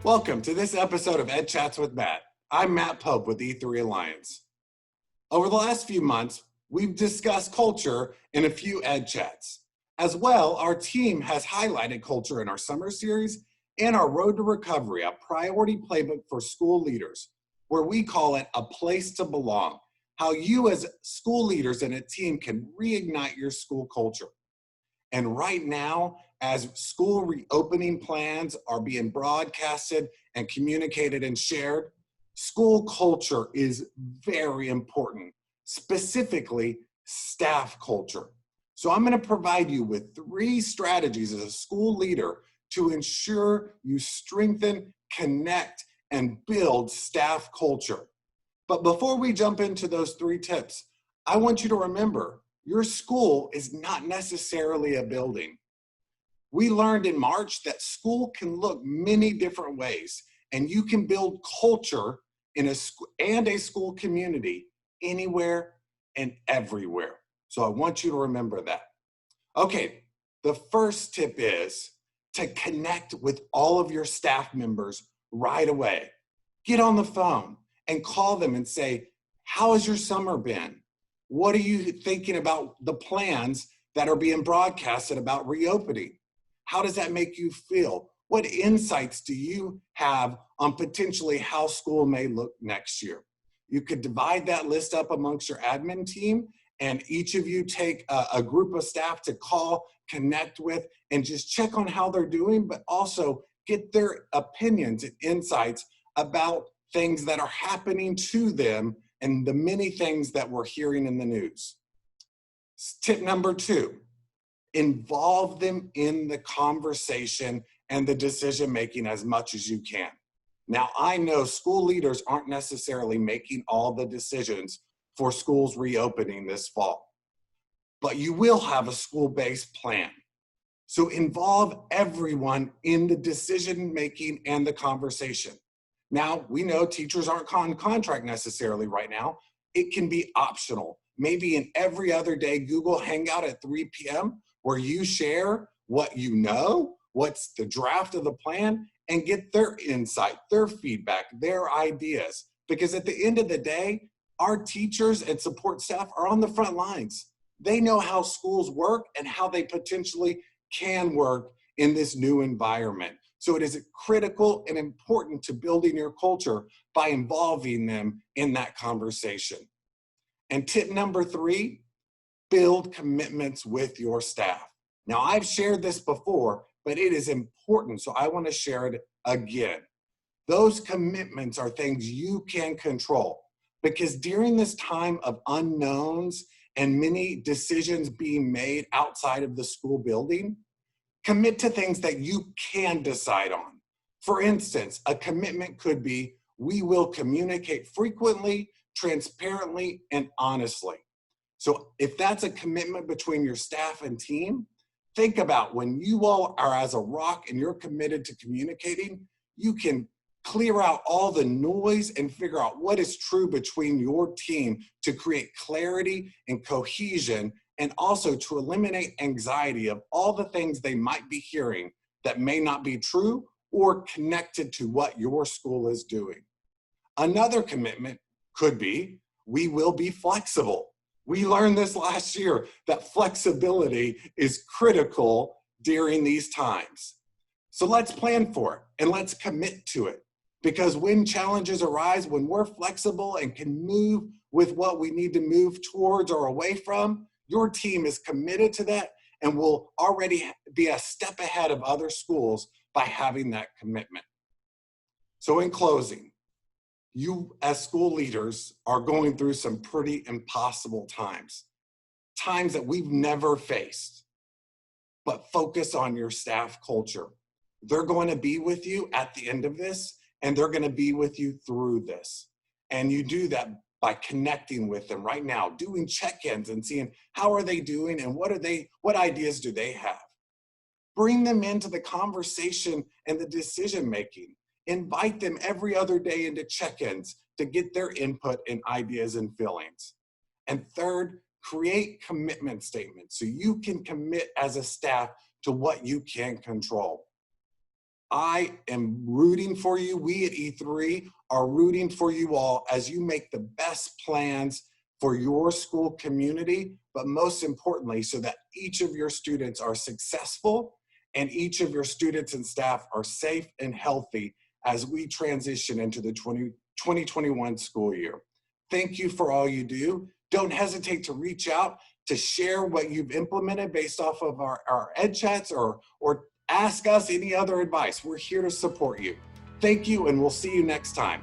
Welcome to this episode of Ed Chats with Matt. I'm Matt Pope with E3 Alliance. Over the last few months, we've discussed culture in a few Ed Chats. As well, our team has highlighted culture in our summer series and our Road to Recovery, a priority playbook for school leaders, where we call it a place to belong, how you as school leaders and a team can reignite your school culture. And right now, as school reopening plans are being broadcasted and communicated and shared, school culture is very important, specifically staff culture. So I'm going to provide you with 3 strategies as a school leader to ensure you strengthen, connect, and build staff culture. But before we jump into those 3 tips, I want you to remember your school is not necessarily a building. We learned in March that school can look many different ways, and you can build culture in a school community anywhere and everywhere. So I want you to remember that. Okay, the first tip is to connect with all of your staff members right away. Get on the phone and call them and say, how has your summer been? What are you thinking about the plans that are being broadcasted about reopening? How does that make you feel? What insights do you have on potentially how school may look next year? You could divide that list up amongst your admin team, and each of you take a group of staff to call, connect with, and just check on how they're doing, but also get their opinions and insights about things that are happening to them and the many things that we're hearing in the news. Tip number 2, involve them in the conversation and the decision making as much as you can. Now, I know school leaders aren't necessarily making all the decisions for schools reopening this fall, but you will have a school-based plan. So involve everyone in the decision making and the conversation. Now, we know teachers aren't on contract necessarily right now. It can be optional. Maybe in every other day, Google Hangout at 3 p.m. where you share what you know, what's the draft of the plan, and get their insight, their feedback, their ideas. Because at the end of the day, our teachers and support staff are on the front lines. They know how schools work and how they potentially can work in this new environment. So it is critical and important to building your culture by involving them in that conversation. And tip number 3, build commitments with your staff. Now, I've shared this before, but it is important, so I want to share it again. Those commitments are things you can control, because during this time of unknowns and many decisions being made outside of the school building, commit to things that you can decide on. For instance, a commitment could be, we will communicate frequently, transparently, and honestly. So if that's a commitment between your staff and team, think about when you all are as a rock and you're committed to communicating, you can clear out all the noise and figure out what is true between your team to create clarity and cohesion, and also to eliminate anxiety of all the things they might be hearing that may not be true or connected to what your school is doing. Another commitment could be, we will be flexible. We learned this last year, that flexibility is critical during these times. So let's plan for it and let's commit to it. Because when challenges arise, when we're flexible and can move with what we need to move towards or away from, your team is committed to that and will already be a step ahead of other schools by having that commitment. So in closing, you as school leaders are going through some pretty impossible times that we've never faced, but focus on your staff culture. They're going to be with you at the end of this, and they're going to be with you through this. And you do that by connecting with them right now, doing check-ins and seeing how are they doing and what ideas do they have. Bring them into the conversation and the decision-making. Invite them every other day into check-ins to get their input and ideas and feelings. And third, create commitment statements so you can commit as a staff to what you can control. I am rooting for you. We at E3 are rooting for you all as you make the best plans for your school community, but most importantly, so that each of your students are successful and each of your students and staff are safe and healthy as we transition into the 2021 school year. Thank you for all you do. Don't hesitate to reach out to share what you've implemented based off of our ed chats or ask us any other advice. We're here to support you. Thank you, and we'll see you next time.